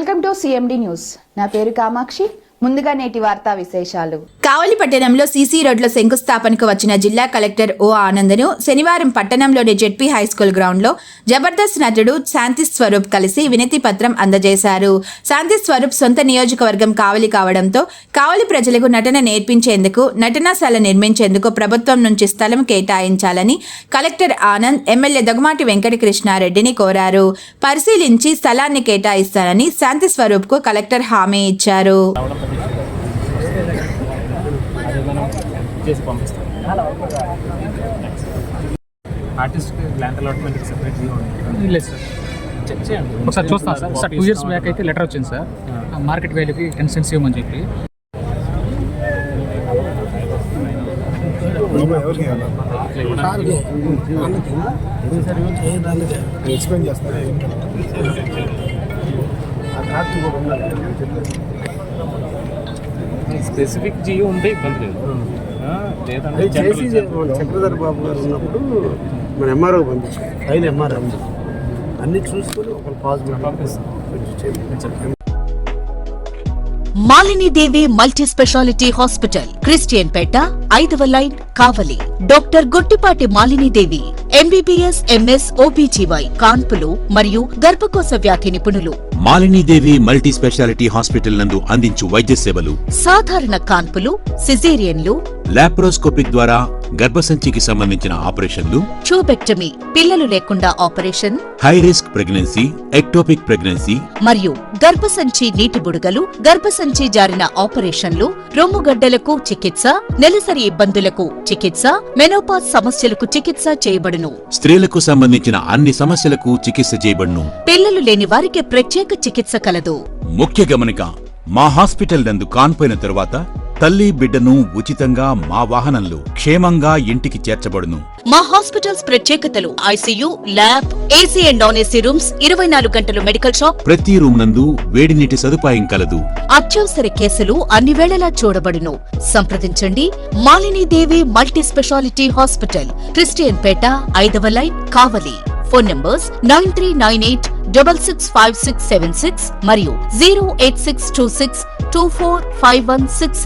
Welcome to CMD news. నా పేరు కామాక్షి. ముందుగా నేటి వార్తా విశేషాలు. కావలి పట్టణంలో సీసీ రోడ్ల శంకుస్థాపనకు వచ్చిన జిల్లా కలెక్టర్ ఓ ఆనందను శనివారం పట్టణంలోని జెడ్పీ హైస్కూల్ గ్రౌండ్లో జబర్దస్త్ నటుడు శాంతి స్వరూప్ కలిసి వినతి పత్రం అందజేశారు. శాంతి స్వరూప్ సొంత నియోజకవర్గం కావలి కావడంతో కావలి ప్రజలకు నటన నేర్పించేందుకు నటనాశాల నిర్మించేందుకు ప్రభుత్వం నుంచి స్థలం కేటాయించాలని కలెక్టర్ ఆనంద్ ఎమ్మెల్యే దొగమాటి వెంకటకృష్ణారెడ్డిని కోరారు. పరిశీలించి స్థలాన్ని కేటాయిస్తానని శాంతి స్వరూప్ కు కలెక్టర్ హామీ ఇచ్చారు. ఒకసారి చూస్తాను సార్ 2 years బ్యాక్ అయితే లెటర్ వచ్చింది సార్, మార్కెట్ వాల్యూకి 10 cents ఇవ్వమని చెప్పి. స్పెసిఫిక్ జియో ఉంటే ఇబ్బంది లేదు. చక్రధర్ బాబు గారు ఉన్నప్పుడు మన ఎంఆర్ఓ పంపించాం, ఆయన ఎంఆర్ఓ అన్ని చూసుకొని ఒక positive Malinidevi multi speciality hospital, Christian Peta, 5వ line, Kavali. Doctor Gottipati Malinidevi MBBS MS OBGY కాన్పులు మరియు గర్భకోశ వ్యాధి నిపుణులు. మాలినీదేవి మల్టీ స్పెషాలిటీ హాస్పిటల్ నందు అందించు వైద్య సేవలు: సాధారణ కాన్పులు, సిజేరియన్లు, లాప్రోస్కోపిక్ ద్వారా గర్భసంచికి సంబంధించిన ఆపరేషన్లు, ట్యూబెక్టమీ, పిల్లలు లేకుండా operation, high risk pregnancy, ectopic pregnancy మరియు గర్భసంచి నీటి బుడగలు, గర్భసంచి జారిన ఆపరేషన్లు, రొమ్ముగడ్డలకు చికిత్స, నెలసరి ఇబ్బందులకు చికిత్స, మెనోపాజ్ సమస్యలకు చికిత్స చేయబడును. స్త్రీలకు సంబంధించిన అన్ని సమస్యలకు చికిత్స చేయబడును. పిల్లలు లేని వారికి ప్రత్యేక చికిత్స కలదు. ముఖ్య గమనిక: మా హాస్పిటల్ నందు కాన్పోయిన తరువాత తల్లి బిడ్డను ఉచితంగా మా వాహనంలో క్షేమంగా ఇంటికి చేర్చబడును. మా హాస్పిటల్స్ ప్రత్యేకతలు: ICU, lab, AC and non AC rooms, 24 గంటలు మెడికల్ షాప్, ప్రతి రూమ్ నందు వేడి నీటి సదుపాయం కలదు. అత్యవసర కేసులు అన్ని వేళలా చూడబడును. సంప్రదించండి. Malinidevi multi speciality hospital, Christian Peta, 5వ లైన్, కావలి. ఫోన్ నంబర్స్ 9398665676 మరియు 08626245166.